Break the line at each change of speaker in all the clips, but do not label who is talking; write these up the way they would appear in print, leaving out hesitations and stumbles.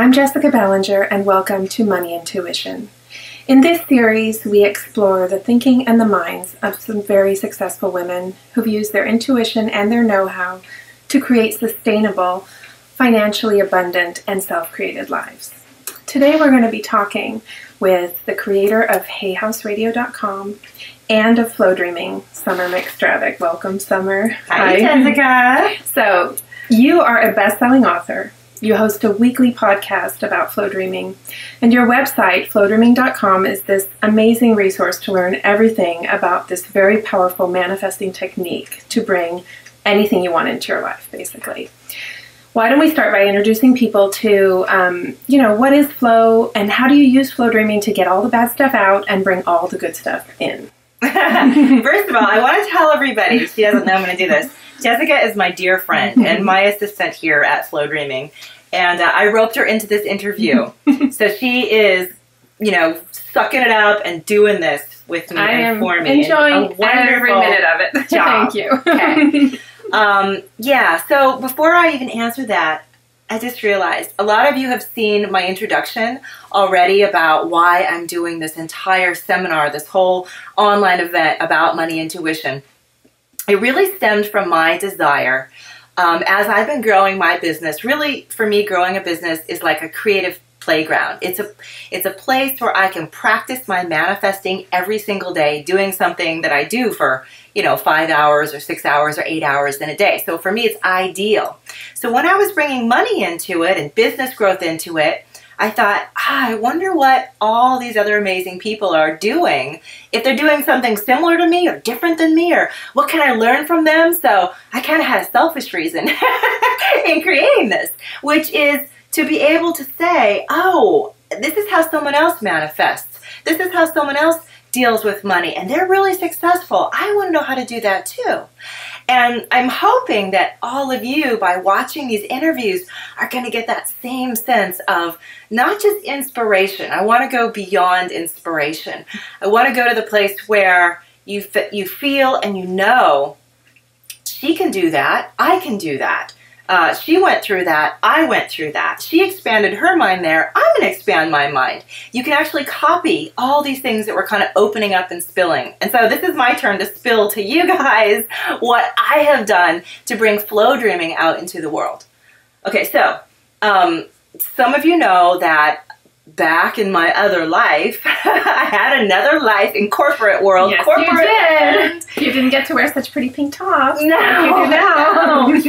I'm Jessica Ballinger, and welcome to Money Intuition. In this series, we explore the thinking and the minds of some very successful women who've used their intuition and their know-how to create sustainable, financially abundant, and self-created lives. Today, we're going to be talking with the creator of HeyHouseRadio.com and of Flow Dreaming, Summer McStravick. Welcome, Summer.
Hi, Jessica.
So, you are a best-selling author. You host a weekly podcast about flow dreaming, and your website, flowdreaming.com, is this amazing resource to learn everything about this very powerful manifesting technique to bring anything you want into your life, basically. Why don't we start by introducing people to, what is flow, and how do you use flow dreaming to get all the bad stuff out and bring all the good stuff in?
First of all, I want to tell everybody, she doesn't know I'm going to do this, Jessica is my dear friend and my assistant here at Flow Dreaming, and I roped her into this interview. So she is, sucking it up and doing this with me and for me.
I am enjoying every minute of it.
Job.
Thank you.
Okay. So before I even answer that, I just realized a lot of you have seen my introduction already about why I'm doing this entire seminar, this whole online event about money intuition. It really stemmed from my desire. As I've been growing my business, really for me, growing a business is like a creative playground. It's a place where I can practice my manifesting every single day, doing something that I do for 5 hours or 6 hours or 8 hours in a day. So for me, it's ideal. So when I was bringing money into it and business growth into it, I thought, I wonder what all these other amazing people are doing. If they're doing something similar to me or different than me, or what can I learn from them? So I kind of had a selfish reason in creating this, which is to be able to say, oh, this is how someone else manifests. This is how someone else deals with money, and they're really successful. I want to know how to do that too. And I'm hoping that all of you, by watching these interviews, are going to get that same sense of not just inspiration. I want to go beyond inspiration. I want to go to the place where you feel and you know, she can do that, I can do that. She went through that, I went through that. She expanded her mind there, I'm going to expand my mind. You can actually copy all these things that we're kind of opening up and spilling. And so this is my turn to spill to you guys what I have done to bring flow dreaming out into the world. Okay, so some of you know that back in my other life, I had another life in corporate world.
Yes,
corporate
you did. You didn't get to wear such pretty pink tops.
No.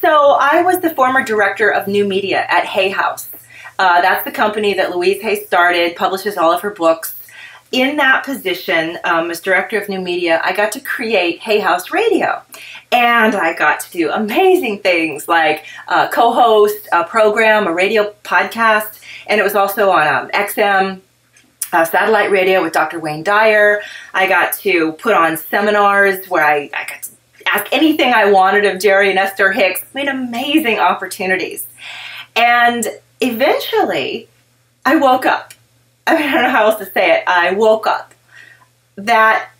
So I was the former director of new media at Hay House. That's the company that Louise Hay started, publishes all of her books. In that position, as director of new media, I got to create Hay House Radio. And I got to do amazing things like co-host a program, a radio podcast, and it was also on XM satellite radio with Dr. Wayne Dyer. I got to put on seminars where I got to ask anything I wanted of Jerry and Esther Hicks. I mean, amazing opportunities. And eventually, I woke up. I don't know how else to say it. I woke up that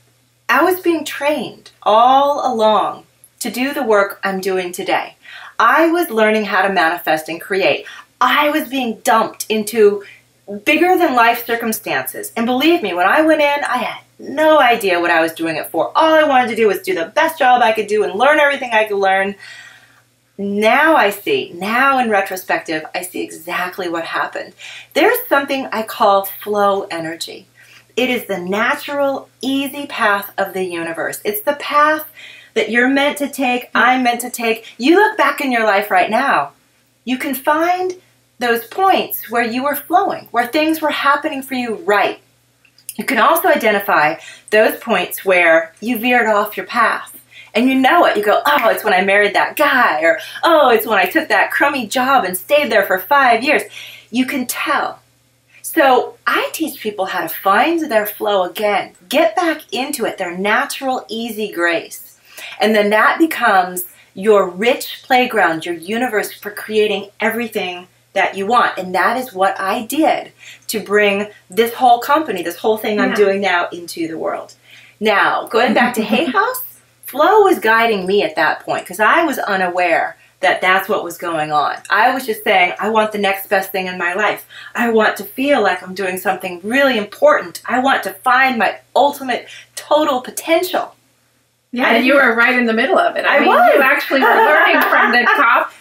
I was being trained all along to do the work I'm doing today. I was learning how to manifest and create. I was being dumped into bigger than life circumstances. And believe me, when I went in, I had no idea what I was doing it for. All I wanted to do was do the best job I could do and learn everything I could learn. Now I see, now in retrospective, I see exactly what happened. There's something I call flow energy. It is the natural, easy path of the universe. It's the path that you're meant to take, I'm meant to take. You look back in your life right now, you can find those points where you were flowing, where things were happening for you right. You can also identify those points where you veered off your path. And you know it. You go, oh, it's when I married that guy. Or, oh, it's when I took that crummy job and stayed there for 5 years. You can tell. So I teach people how to find their flow again. Get back into it, their natural, easy grace. And then that becomes your rich playground, your universe for creating everything that you want. And that is what I did to bring this whole company, this whole thing I'm doing now into the world. Now, going back to Hay House, flow was guiding me at that point because I was unaware that that's what was going on. I was just saying, I want the next best thing in my life. I want to feel like I'm doing something really important. I want to find my ultimate total potential.
Yeah, and you were right in the middle of it. I mean,
was.
You actually were learning from the top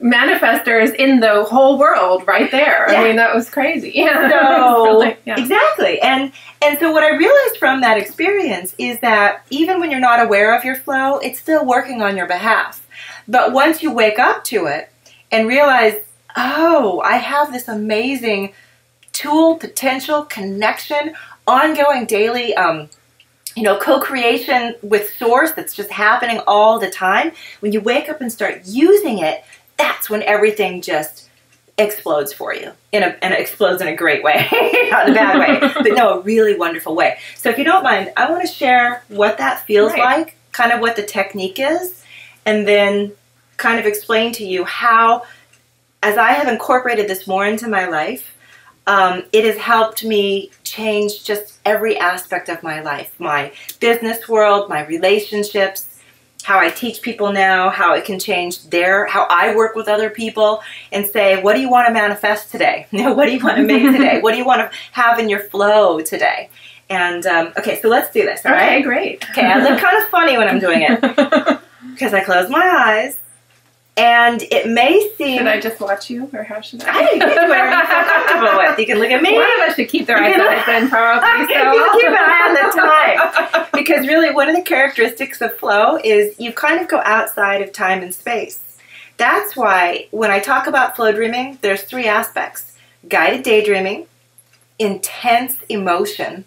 manifestors in the whole world right there.
Yeah.
I mean, that was crazy. Yeah.
So, exactly. And so what I realized from that experience is that even when you're not aware of your flow, it's still working on your behalf. But once you wake up to it and realize, oh, I have this amazing tool, potential, connection, ongoing daily co-creation with source that's just happening all the time. When you wake up and start using it, that's when everything just explodes for you. And it explodes in a great way, not in a bad way, but no, a really wonderful way. So if you don't mind, I want to share what that feels like, kind of what the technique is, and then kind of explain to you how, as I have incorporated this more into my life, it has helped me change just every aspect of my life, my business world, my relationships, how I teach people now, how it can change how I work with other people and say, what do you want to manifest today? What do you want to make today? What do you want to have in your flow today? And, okay, so let's do this, all right?
Okay, great.
Okay, I look kind of funny when I'm doing it because I close my eyes. And it may seem...
Should I just watch you, or how should I?
I think it's whatever you feel comfortable with. You can look at me.
One of us should keep their eyes open, probably.
Okay, you can keep an eye on the time. Because really, one of the characteristics of flow is you kind of go outside of time and space. That's why when I talk about flow dreaming, there's 3 aspects. Guided daydreaming, intense emotion,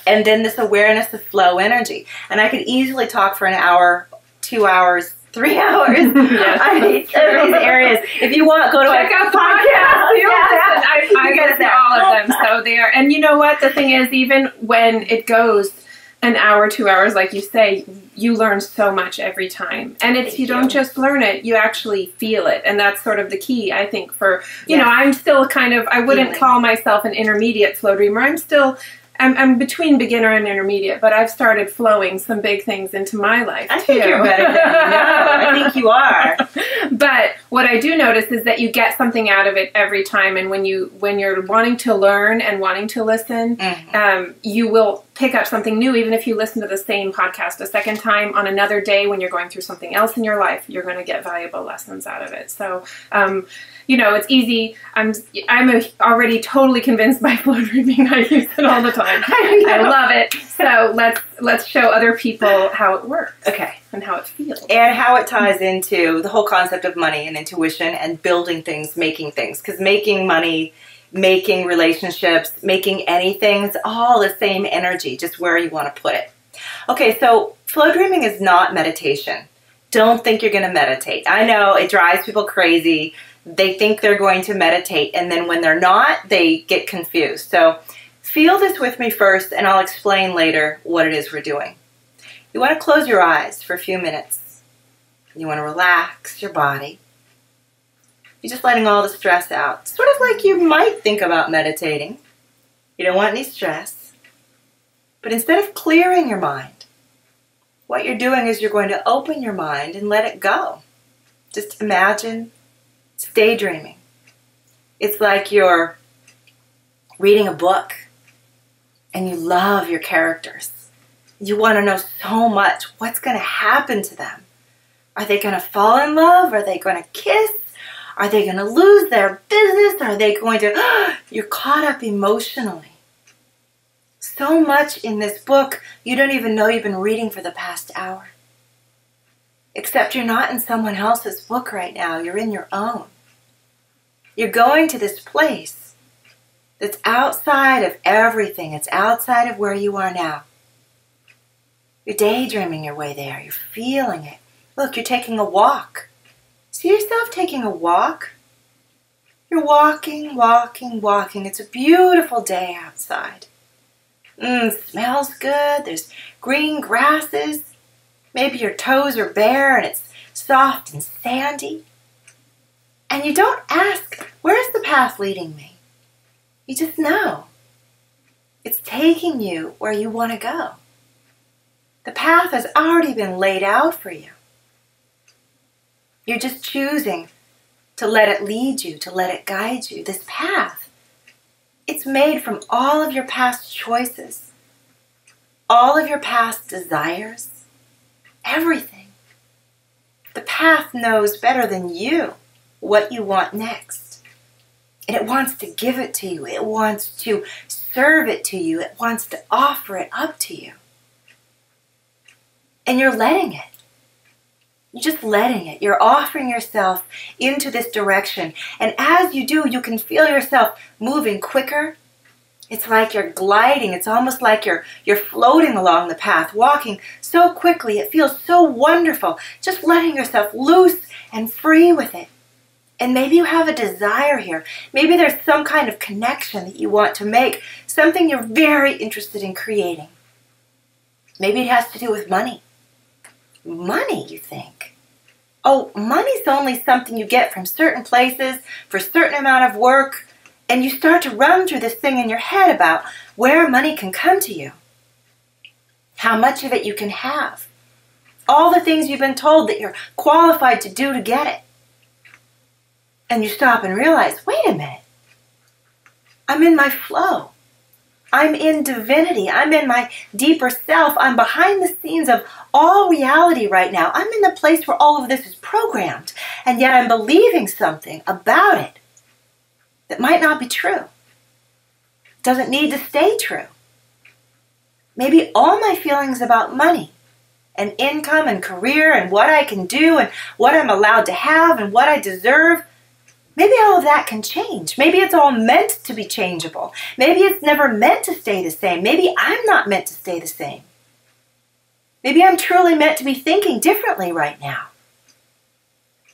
and then this awareness of flow energy. And I could easily talk for an hour, 2 hours, 3 hours.
Yes,
I mean, these areas. If you want, go to
check out the podcast. I get all of them. So they are. And you know what? The thing is, even when it goes an hour, 2 hours, like you say, you learn so much every time. And it's you don't just learn it, you actually feel it. And that's sort of the key, I think, for, you know, I'm still kind of, I wouldn't call myself an intermediate flow dreamer. I'm between beginner and intermediate, but I've started flowing some big things into my life,
I think you're better than you know. I think you are.
But what I do notice is that you get something out of it every time, and when you're wanting to learn and wanting to listen, you will pick up something new. Even if you listen to the same podcast a second time on another day when you're going through something else in your life, you're going to get valuable lessons out of it. So, you know, it's easy. I'm already totally convinced by flow dreaming. I use it all the time. I love it. So let's show other people how it works.
Okay.
And how it feels.
And how it ties into the whole concept of money and intuition and building things, making things. Because making money, making relationships, making anything, it's all the same energy, just where you want to put it. Okay, so flow dreaming is not meditation. Don't think you're going to meditate. I know it drives people crazy. They think they're going to meditate, and then when they're not, they get confused. So feel this with me first, and I'll explain later what it is we're doing. You want to close your eyes for a few minutes. You want to relax your body. You're just letting all the stress out. Sort of like you might think about meditating. You don't want any stress. But instead of clearing your mind, what you're doing is you're going to open your mind and let it go. Just imagine it's daydreaming. It's like you're reading a book and you love your characters. You want to know so much what's going to happen to them. Are they going to fall in love? Are they going to kiss? Are they going to lose their business? Are they going to... You're caught up emotionally. So much in this book, you don't even know you've been reading for the past hour. Except you're not in someone else's book right now. You're in your own. You're going to this place that's outside of everything. It's outside of where you are now. You're daydreaming your way there. You're feeling it. Look, you're taking a walk. See yourself taking a walk? You're walking, walking, walking. It's a beautiful day outside. Smells good. There's green grasses. Maybe your toes are bare and it's soft and sandy. And you don't ask, where's the path leading me? You just know. It's taking you where you want to go. The path has already been laid out for you. You're just choosing to let it lead you, to let it guide you. This path, it's made from all of your past choices, all of your past desires, everything. The path knows better than you what you want next. And it wants to give it to you. It wants to serve it to you. It wants to offer it up to you. And you're letting it. You're just letting it. You're offering yourself into this direction. And as you do, you can feel yourself moving quicker. It's like you're gliding. It's almost like you're floating along the path, walking so quickly. It feels so wonderful. Just letting yourself loose and free with it. And maybe you have a desire here. Maybe there's some kind of connection that you want to make, something you're very interested in creating. Maybe it has to do with money. Money, you think? Oh, money's only something you get from certain places for a certain amount of work, and you start to run through this thing in your head about where money can come to you, how much of it you can have, all the things you've been told that you're qualified to do to get it. And you stop and realize, wait a minute, I'm in my flow. I'm in divinity. I'm in my deeper self. I'm behind the scenes of all reality right now. I'm in the place where all of this is programmed, and yet I'm believing something about it that might not be true. Doesn't need to stay true. Maybe all my feelings about money and income and career and what I can do and what I'm allowed to have and what I deserve, maybe all of that can change. Maybe it's all meant to be changeable. Maybe it's never meant to stay the same. Maybe I'm not meant to stay the same. Maybe I'm truly meant to be thinking differently right now.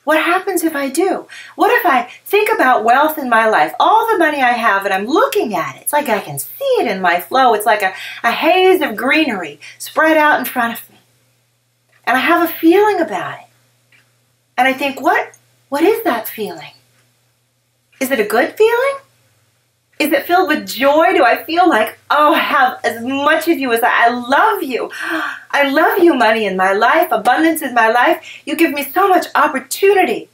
What happens if I do? What if I think about wealth in my life, all the money I have, and I'm looking at it? It's like I can see it in my flow. It's like a haze of greenery spread out in front of me. And I have a feeling about it. And I think, what is that feeling? Is it a good feeling? Is it filled with joy? Do I feel like, oh, I have as much of you as I love you. I love you, money in my life, abundance in my life. You give me so much opportunity.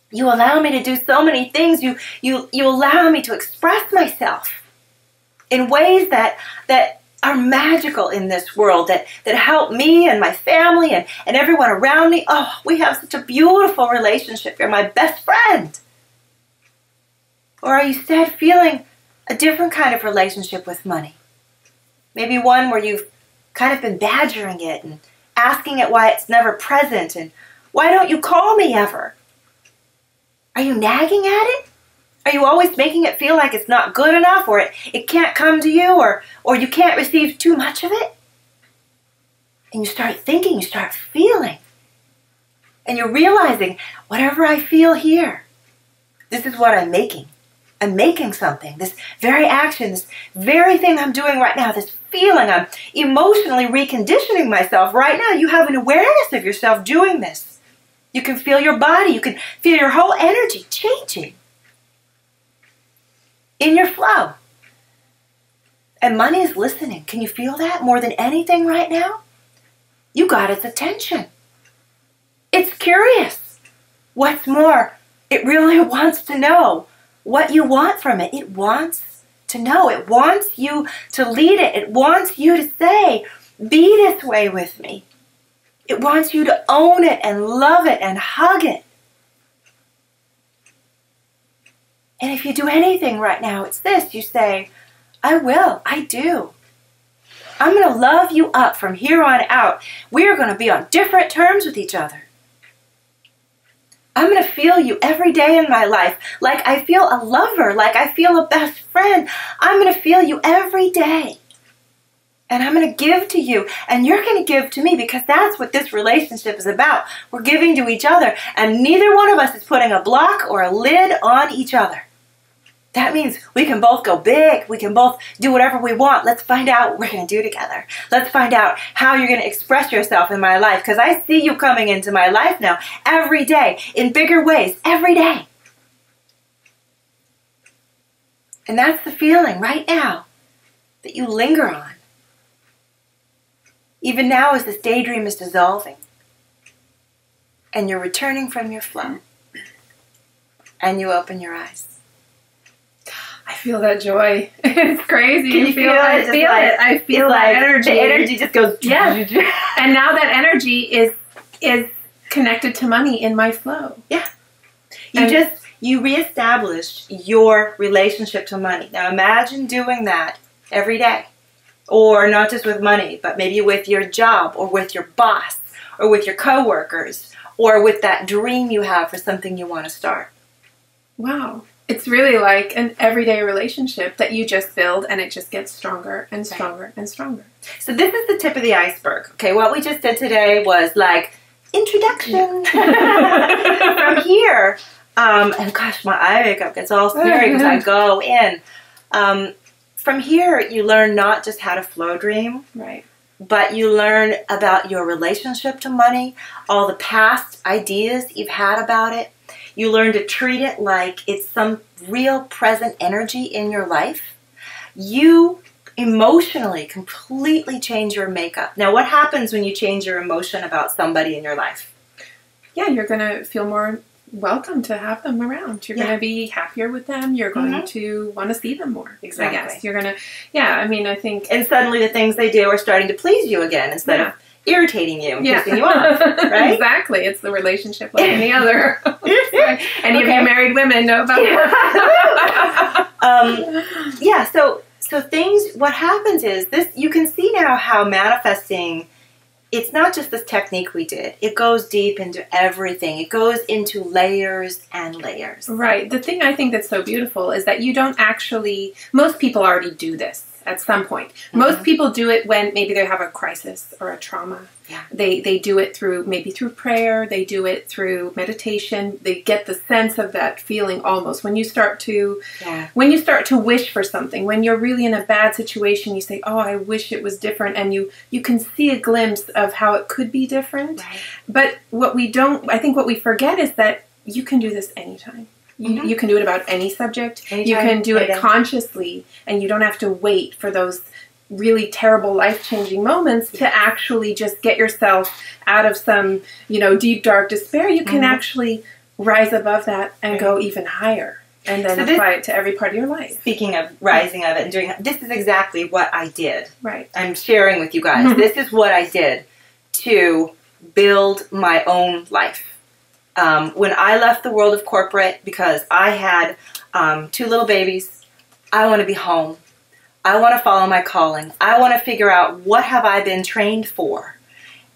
You allow me to do so many things. You allow me to express myself in ways that are magical in this world, that help me and my family and everyone around me. Oh, we have such a beautiful relationship. You're my best friend. Or are you instead feeling a different kind of relationship with money? Maybe one where you've kind of been badgering it and asking it why it's never present and why don't you call me ever? Are you nagging at it? Are you always making it feel like it's not good enough or it can't come to you or you can't receive too much of it? And you start thinking, you start feeling. And you're realizing, whatever I feel here, this is what I'm making. I'm making something, this very action, this very thing I'm doing right now, this feeling, I'm emotionally reconditioning myself right now. You have an awareness of yourself doing this. You can feel your body, you can feel your whole energy changing in your flow. And money is listening. Can you feel that more than anything right now? You got its attention. It's curious. What's more, it really wants to know what you want from it. It wants to know. It wants you to lead it. It wants you to say, be this way with me. It wants you to own it and love it and hug it. And if you do anything right now, it's this. You say, I will. I do. I'm going to love you up from here on out. We are going to be on different terms with each other. I'm going to feel you every day in my life like I feel a lover, like I feel a best friend. I'm going to feel you every day. And I'm going to give to you, and you're going to give to me, because that's what this relationship is about. We're giving to each other, and neither one of us is putting a block or a lid on each other. That means we can both go big. We can both do whatever we want. Let's find out what we're going to do together. Let's find out how you're going to express yourself in my life, because I see you coming into my life now every day in bigger ways, every day. And that's the feeling right now that you linger on. Even now as this daydream is dissolving. and you're returning from your flow, and you open your eyes.
I feel that joy. It's crazy.
Can you feel it?
I feel it. I feel that energy.
The energy just goes.
Yeah. And now that energy is connected to money in my flow.
Yeah. You reestablished your relationship to money. Now imagine doing that every day. Or not just with money, but maybe with your job, or with your boss, or with your coworkers, or with that dream you have for something you want to start.
Wow. It's really like an everyday relationship that you just build, and it just gets stronger and stronger and stronger.
So this is the tip of the iceberg. Okay, what we just did today was like introduction. From here, and gosh, my eye makeup gets all scary because I go in. From here, you learn not just how to flow dream,
right,
but you learn about your relationship to money, all the past ideas you've had about it. You learn to treat it like it's some real present energy in your life. You emotionally completely change your makeup. Now, what happens when you change your emotion about somebody in your life?
Yeah, you're going to feel more welcome to have them around. You're going to be happier with them. You're going to want to see them more.
Exactly.
I guess. You're going to, I mean, I think.
And suddenly the things they do are starting to please you again instead of irritating you and pissing you off, right?
Exactly. It's the relationship like any other. Any of you married women know about
that. So things, what happens is this, you can see now how manifesting, it's not just this technique we did. It goes deep into everything. It goes into layers and layers.
Right. The thing I think that's so beautiful is that you don't actually, most people already do this at some point. Most people do it when maybe they have a crisis or a trauma.
Yeah.
They do it maybe through prayer. They do it through meditation. They get the sense of that feeling almost. When you start to wish for something, when you're really in a bad situation, you say, oh, I wish it was different. And you can see a glimpse of how it could be different. Right. But I think what we forget is that you can do this anytime. You can do it about any subject. Anytime, you can do it consciously, and you don't have to wait for those really terrible life-changing moments to actually just get yourself out of some, deep, dark despair. You can actually rise above that and go even higher, and then apply it to every part of your life.
Speaking of rising of it and doing, this is exactly what I did.
Right.
I'm sharing with you guys. This is what I did to build my own life. When I left the world of corporate, because I had 2 little babies, I want to be home. I want to follow my calling. I want to figure out what have I been trained for.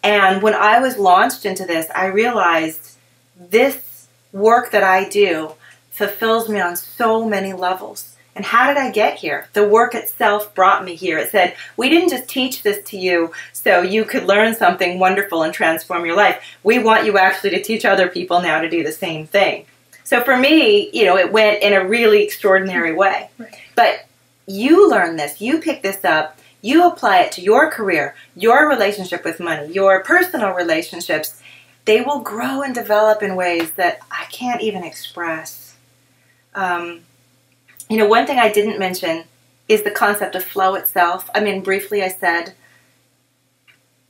And when I was launched into this, I realized this work that I do fulfills me on so many levels. And how did I get here? The work itself brought me here. It said, we didn't just teach this to you so you could learn something wonderful and transform your life. We want you actually to teach other people now to do the same thing. So for me, it went in a really extraordinary way. Right. But you learn this, you pick this up, you apply it to your career, your relationship with money, your personal relationships. They will grow and develop in ways that I can't even express. One thing I didn't mention is the concept of flow itself. I mean, briefly I said,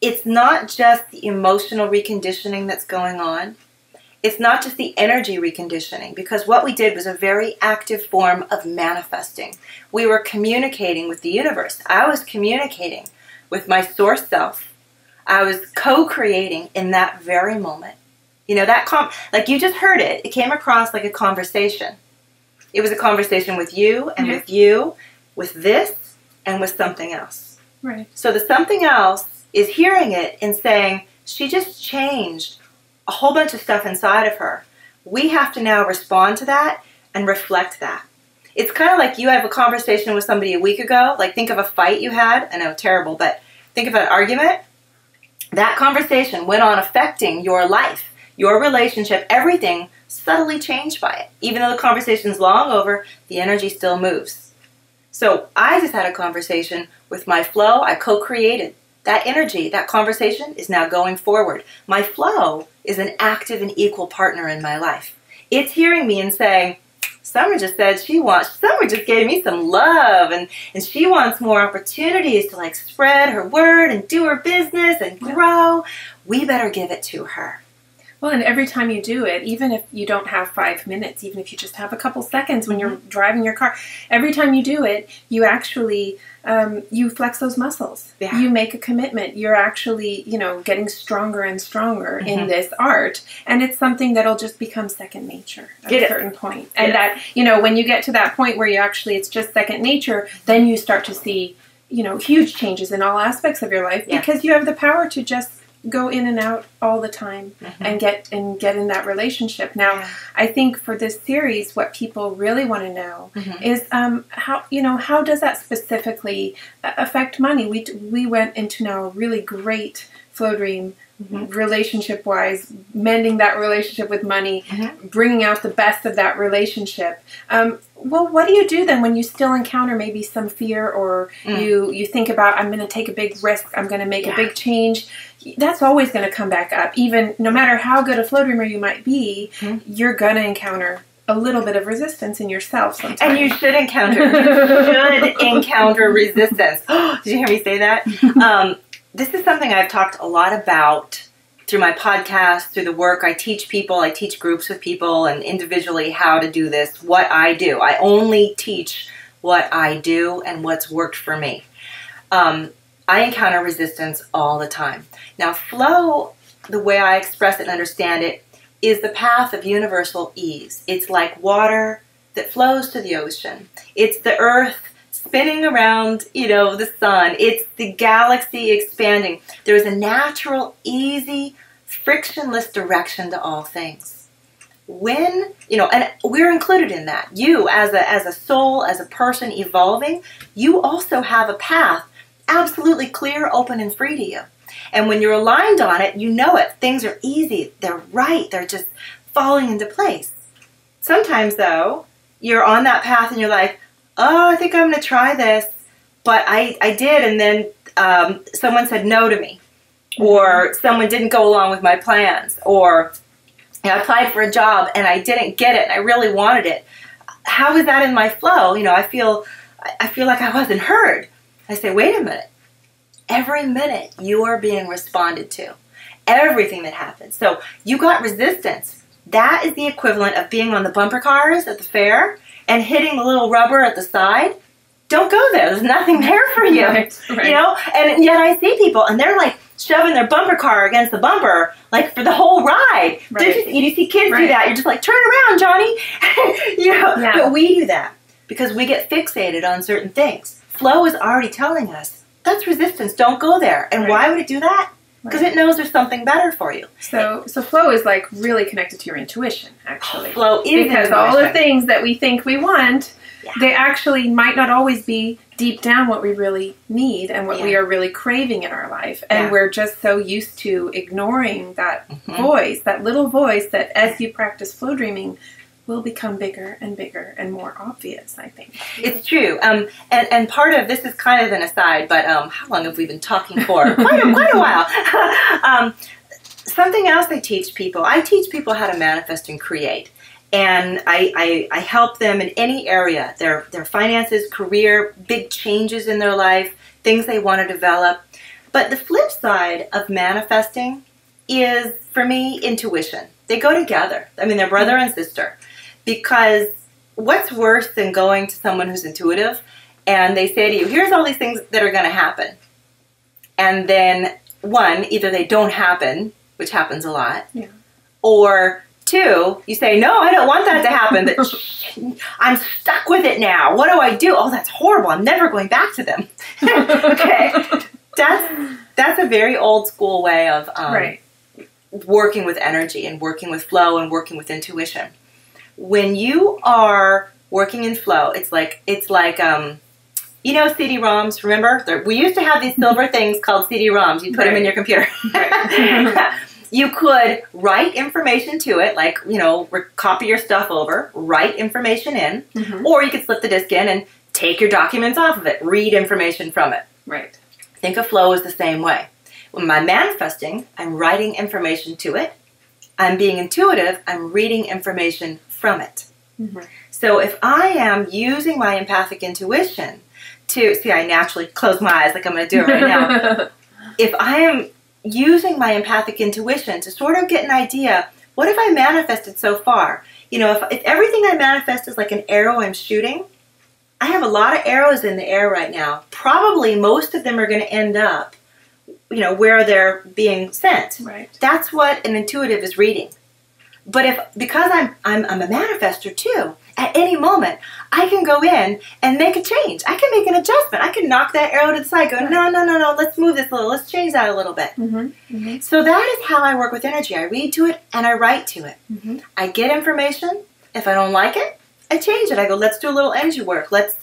it's not just the emotional reconditioning that's going on. It's not just the energy reconditioning, because what we did was a very active form of manifesting. We were communicating with the universe. I was communicating with my source self. I was co-creating in that very moment. Like you just heard it. It came across like a conversation. It was a conversation with you and with you, with this, and with something else.
Right.
So the something else is hearing it and saying, she just changed a whole bunch of stuff inside of her. We have to now respond to that and reflect that. It's kind of like you have a conversation with somebody a week ago. Like think of a fight you had. I know, terrible, but think of an argument. That conversation went on affecting your life, your relationship, everything subtly changed by it. Even though the conversation's long over, the energy still moves. So I just had a conversation with my flow. I co-created. That energy, that conversation is now going forward. My flow is an active and equal partner in my life. It's hearing me and saying, Summer just gave me some love and she wants more opportunities to spread her word and do her business and grow. We better give it to her.
Well, and every time you do it, even if you don't have 5 minutes, even if you just have a couple seconds when you're driving your car, every time you do it, you actually, you flex those muscles.
Yeah.
You make a commitment. You're actually, getting stronger and stronger in this art. And it's something that'll just become second nature at a certain point. And that, when you get to that point where it's just second nature, then you start to see, huge changes in all aspects of your life because you have the power to just go in and out all the time and get in that relationship. Now, I think for this series, what people really want to know is how does that specifically affect money? We went into now a really great Flow Dream relationship-wise, mending that relationship with money, bringing out the best of that relationship. Well, what do you do then when you still encounter maybe some fear or you think about, I'm going to take a big risk, I'm going to make a big change? That's always going to come back up. Even no matter how good a flow dreamer you might be, you're going to encounter a little bit of resistance in yourself sometimes.
And you should encounter resistance. Did you hear me say that? This is something I've talked a lot about through my podcast, through the work I teach people. I teach groups with people and individually how to do this, what I do. I only teach what I do and what's worked for me. I encounter resistance all the time. Now, flow, the way I express it and understand it, is the path of universal ease. It's like water that flows to the ocean. It's the earth spinning around, the sun. It's the galaxy expanding. There's a natural, easy, frictionless direction to all things. When, and we're included in that. You, as a soul, as a person evolving, you also have a path absolutely clear, open, and free to you. And when you're aligned on it, you know it. Things are easy. They're right. They're just falling into place. Sometimes, though, you're on that path and you're like, oh, I think I'm going to try this. But I did, and then someone said no to me. Or someone didn't go along with my plans. Or I applied for a job and I didn't get it and I really wanted it. How is that in my flow? I feel like I wasn't heard. I say, wait a minute. Every minute you are being responded to. Everything that happens. So you got resistance. That is the equivalent of being on the bumper cars at the fair and hitting the little rubber at the side. Don't go there. There's nothing there for you. Right. And yet I see people and they're like shoving their bumper car against the bumper like for the whole ride. Right. You see kids do that. You're just like, turn around, Johnny. But we do that because we get fixated on certain things. Flow is already telling us, that's resistance, don't go there. And why would it do that? Because it knows there's something better for you.
So flow is like really connected to your intuition, actually.
Flow is
because all the things that we think we want, they actually might not always be deep down what we really need and what we are really craving in our life. And we're just so used to ignoring that voice, that little voice that as you practice flow dreaming, will become bigger and bigger and more obvious, I think.
It's true. And part of this is kind of an aside, but how long have we been talking for? Quite a while. Something else I teach people how to manifest and create. And I help them in any area, their finances, career, big changes in their life, things they want to develop. But the flip side of manifesting is, for me, intuition. They go together. I mean, they're brother and sister. Because what's worse than going to someone who's intuitive and they say to you, here's all these things that are going to happen. And then, one, either they don't happen, which happens a lot, or two, you say, no, I don't want that to happen, but I'm stuck with it now. What do I do? Oh, that's horrible. I'm never going back to them. Okay. That's a very old school way of working with energy and working with flow and working with intuition. When you are working in flow, it's like CD-ROMs, remember? We used to have these silver things called CD-ROMs. You put them in your computer. You could write information to it, like, copy your stuff over, write information in, or you could slip the disk in and take your documents off of it, read information from it.
Right.
Think of flow as the same way. When I'm manifesting, I'm writing information to it. I'm being intuitive, I'm reading information from it. So if I am using my empathic intuition to, see, I naturally close my eyes like I'm going to do it right now. If I am using my empathic intuition to sort of get an idea, what have I manifested so far? You know, if everything I manifest is like an arrow I'm shooting, I have a lot of arrows in the air right now. Probably most of them are going to end up, you know, where they're being sent.
Right.
That's what an intuitive is reading. But because I'm a manifester too, at any moment, I can go in and make a change. I can make an adjustment. I can knock that arrow to the side, go, no, let's move this a little. Let's change that a little bit. So that is how I work with energy. I read to it and I write to it. I get information. If I don't like it, I change it. I go, let's do a little energy work. Let's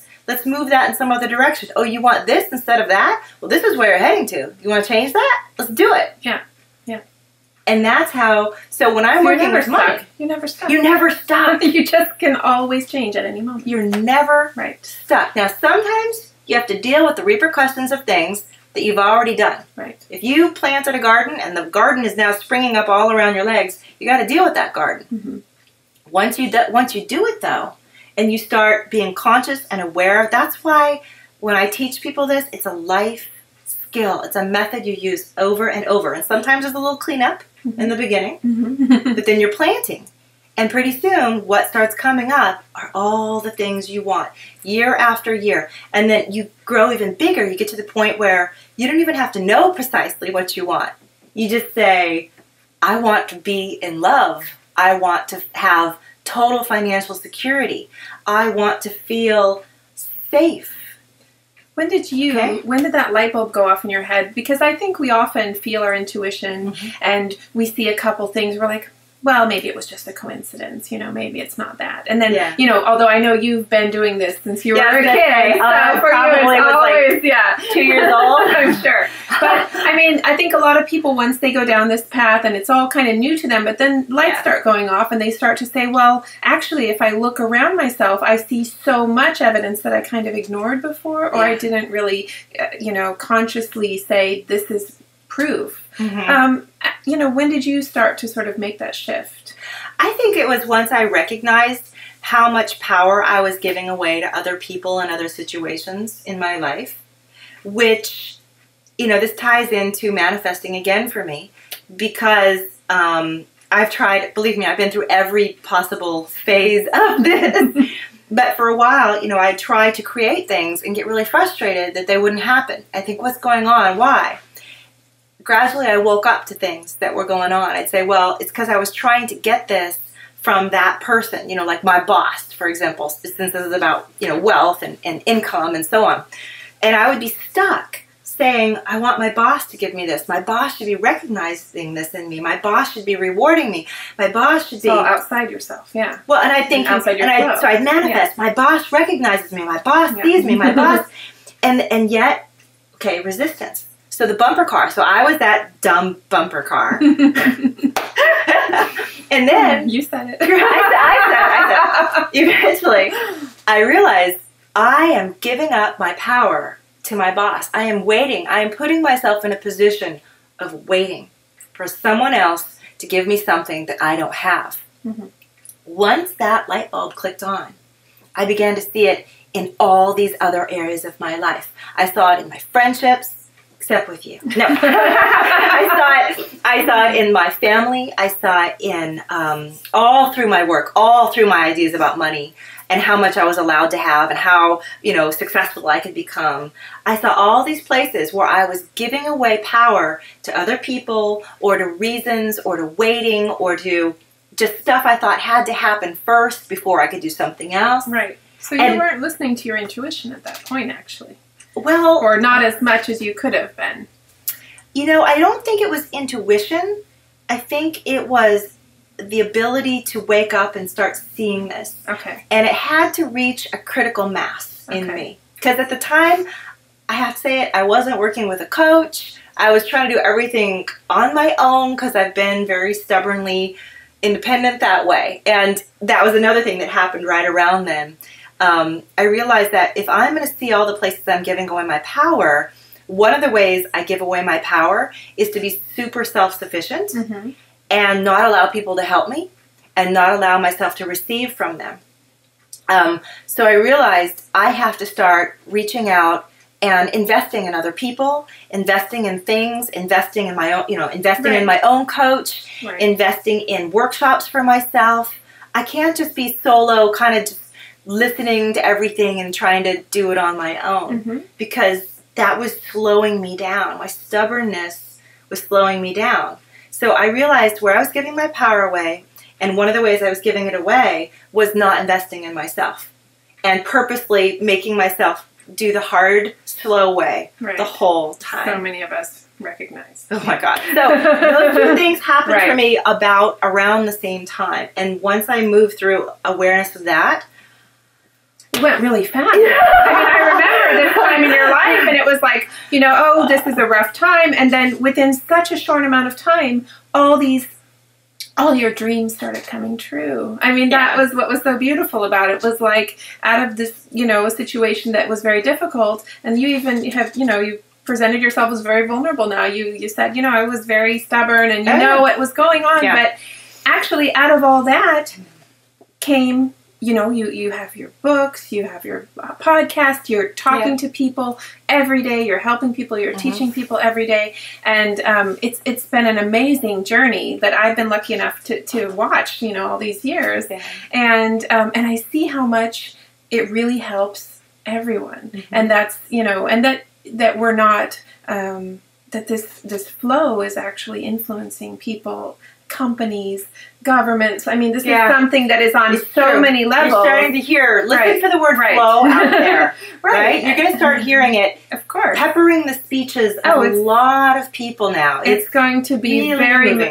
move that in some other direction. Oh, you want this instead of that? Well, this is where you're heading to. You want to change that? Let's do it.
Yeah.
And that's how, so when I'm working with money,
you never stop.
You never stop.
You just can always change at any moment.
You're never stuck. Now, sometimes you have to deal with the repercussions of things that you've already done.
Right.
If you planted a garden and the garden is now springing up all around your legs, you got to deal with that garden. Once you do it, though, and you start being conscious and aware, that's why when I teach people this, it's a life skill. It's a method you use over and over. And sometimes there's a little cleanup in the beginning, but then you're planting. And pretty soon, what starts coming up are all the things you want, year after year. And then you grow even bigger. You get to the point where you don't even have to know precisely what you want. You just say, I want to be in love. I want to have total financial security. I want to feel safe.
When did that light bulb go off in your head? Because I think we often feel our intuition and we see a couple things. We're like, well, maybe it was just a coincidence. You know, maybe it's not that. And then, you know, although I know you've been doing this since you were a kid. So for you, it's always, like 2 years old. I'm sure. But, I mean, I think a lot of people, once they go down this path and it's all kind of new to them, but then lights start going off and they start to say, well, actually, if I look around myself, I see so much evidence that I kind of ignored before, or I didn't really, you know, consciously say, this is proof. You know, when did you start to sort of make that shift?
I think it was once I recognized how much power I was giving away to other people and other situations in my life, which, you know, this ties into manifesting again for me, because I've tried, believe me, I've been through every possible phase of this. But for a while, you know, I tried to create things and get really frustrated that they wouldn't happen. I think, what's going on? Why? Gradually, I woke up to things that were going on. I'd say, well, it's because I was trying to get this from that person, you know, like my boss, for example, since this is about, you know, wealth and income and so on. And I would be stuck saying, I want my boss to give me this. My boss should be recognizing this in me. My boss should be rewarding me. My boss should be...
So outside yourself, yeah.
Well, and I think...
outside your flow.
So I'd manifest. My boss recognizes me. My boss sees me. My boss... And yet, okay, resistance. So the bumper car. So I was that dumb bumper car. And then...
You said it.
I said. Eventually, I realized I am giving up my power to my boss. I am waiting. I am putting myself in a position of waiting for someone else to give me something that I don't have. Once that light bulb clicked on, I began to see it in all these other areas of my life. I saw it in my friendships, except with you. No. I saw it in my family. I saw it in all through my work, all through my ideas about money and how much I was allowed to have and how, you know, successful I could become. I saw all these places where I was giving away power to other people or to reasons or to waiting or to just stuff I thought had to happen first before I could do something else.
Right. So you weren't listening to your intuition at that point, actually.
Well,
or not as much as you could have been.
You know, I don't think it was intuition. I think it was the ability to wake up and start seeing this.
Okay.
And it had to reach a critical mass in me. Because at the time, I have to say it, I wasn't working with a coach. I was trying to do everything on my own because I've been very stubbornly independent that way. And that was another thing that happened right around then. I realized that if I'm going to see all the places I'm giving away my power, one of the ways I give away my power is to be super self-sufficient and not allow people to help me and not allow myself to receive from them. So I realized I have to start reaching out and investing in other people, investing in things, investing in my own, investing in my own coach, investing in workshops for myself. I can't just be solo, kind of just listening to everything and trying to do it on my own, because that was slowing me down. My stubbornness was slowing me down. So I realized where I was giving my power away, and one of the ways I was giving it away was not investing in myself and purposely making myself do the hard, slow way the whole time.
So many of us recognize.
Oh my God. So those two things happened for me around the same time. And once I moved through awareness of that,
it went really fast. I mean, I remember this time in your life, and it was like, oh, this is a rough time. And then within such a short amount of time, all your dreams started coming true. I mean, that was what was so beautiful about it. It was like out of this, a situation that was very difficult, and you even have, you presented yourself as very vulnerable now. You said, I was very stubborn, and you know what was going on. But actually, out of all that came, you have your books, you have your podcast, you're talking to people every day, you're helping people, you're teaching people every day, and it's been an amazing journey that I've been lucky enough to watch, all these years, and I see how much it really helps everyone, and that's and that we're not that this flow is actually influencing people, companies, governments. I mean, this is something that is on so many levels.
You're starting to listen for the word flow out there, right? You're going to start hearing it,
of course,
peppering the speeches of a lot of people now.
It's going to be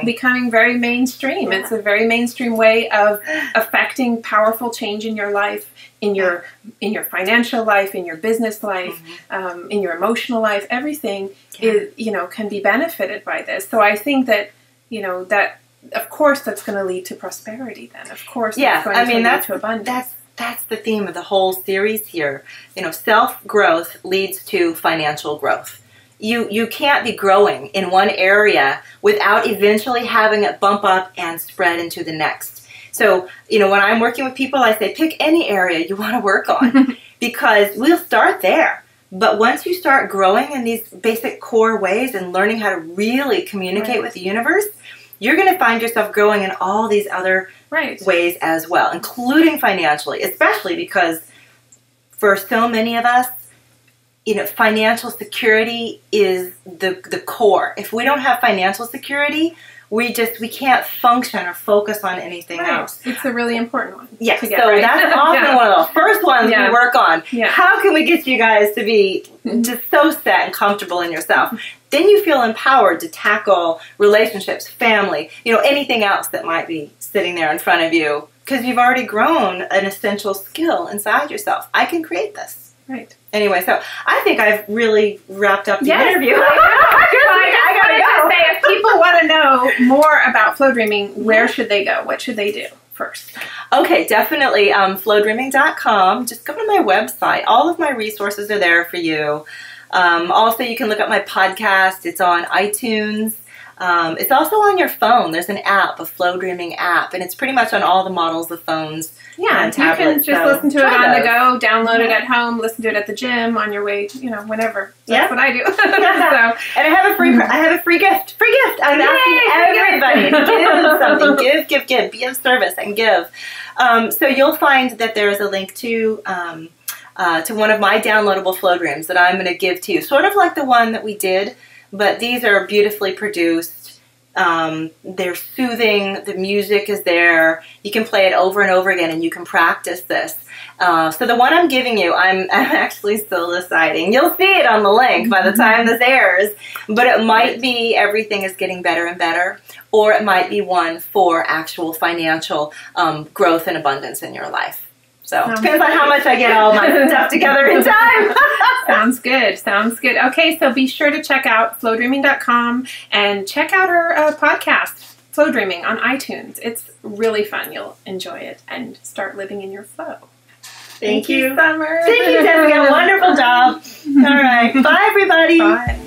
becoming very mainstream. It's a very mainstream way of affecting powerful change in your life, in your financial life, in your business life, in your emotional life. Everything is, can be benefited by this. So I think that, that of course that's going to lead to prosperity then. Of course it's going to lead to abundance.
That's the theme of the whole series here. Self-growth leads to financial growth. You can't be growing in one area without eventually having it bump up and spread into the next. So, when I'm working with people, I say pick any area you want to work on because we'll start there. But once you start growing in these basic core ways and learning how to really communicate with the universe, you're going to find yourself growing in all these other ways as well, including financially, especially because for so many of us, financial security is the core. If we don't have financial security, we can't function or focus on anything else.
It's a really important one.
Yeah, so that's often one of the first ones we work on. How can we get you guys to be just so set and comfortable in yourself? Then you feel empowered to tackle relationships, family, anything else that might be sitting there in front of you because you've already grown an essential skill inside yourself. I can create this.
Right.
Anyway, so I think I've really wrapped up the interview.
I gotta go. Say, if people want to know more about flow dreaming, where should they go? What should they do first?
Okay, definitely flowdreaming.com. Just go to my website. All of my resources are there for you. Also, you can look up my podcast. It's on iTunes. It's also on your phone. There's an app, a Flow Dreaming app, and it's pretty much on all the models of phones.
Yeah, and tablets, you can just listen to it on the go, download it at home, listen to it at the gym, on your way, whenever. That's what I do.
And I have a free gift. I'm asking everybody to give something. Give. Be of service and give. So you'll find that there is a link to one of my downloadable flow dreams that I'm going to give to you. Sort of like the one that we did, but these are beautifully produced. They're soothing. The music is there. You can play it over and over again, and you can practice this. So the one I'm giving you, I'm actually still deciding. You'll see it on the link by the time this airs, but it might be Everything is Getting Better and Better, or it might be one for actual financial growth and abundance in your life. So depends on how much I get all my stuff together in time.
Sounds good. Sounds good. Okay, so be sure to check out flowdreaming.com and check out our podcast, Flow Dreaming, on iTunes. It's really fun. You'll enjoy it and start living in your flow.
Thank you,
Summer.
Thank you, Jessica. Wonderful job. All right. Bye, everybody.
Bye.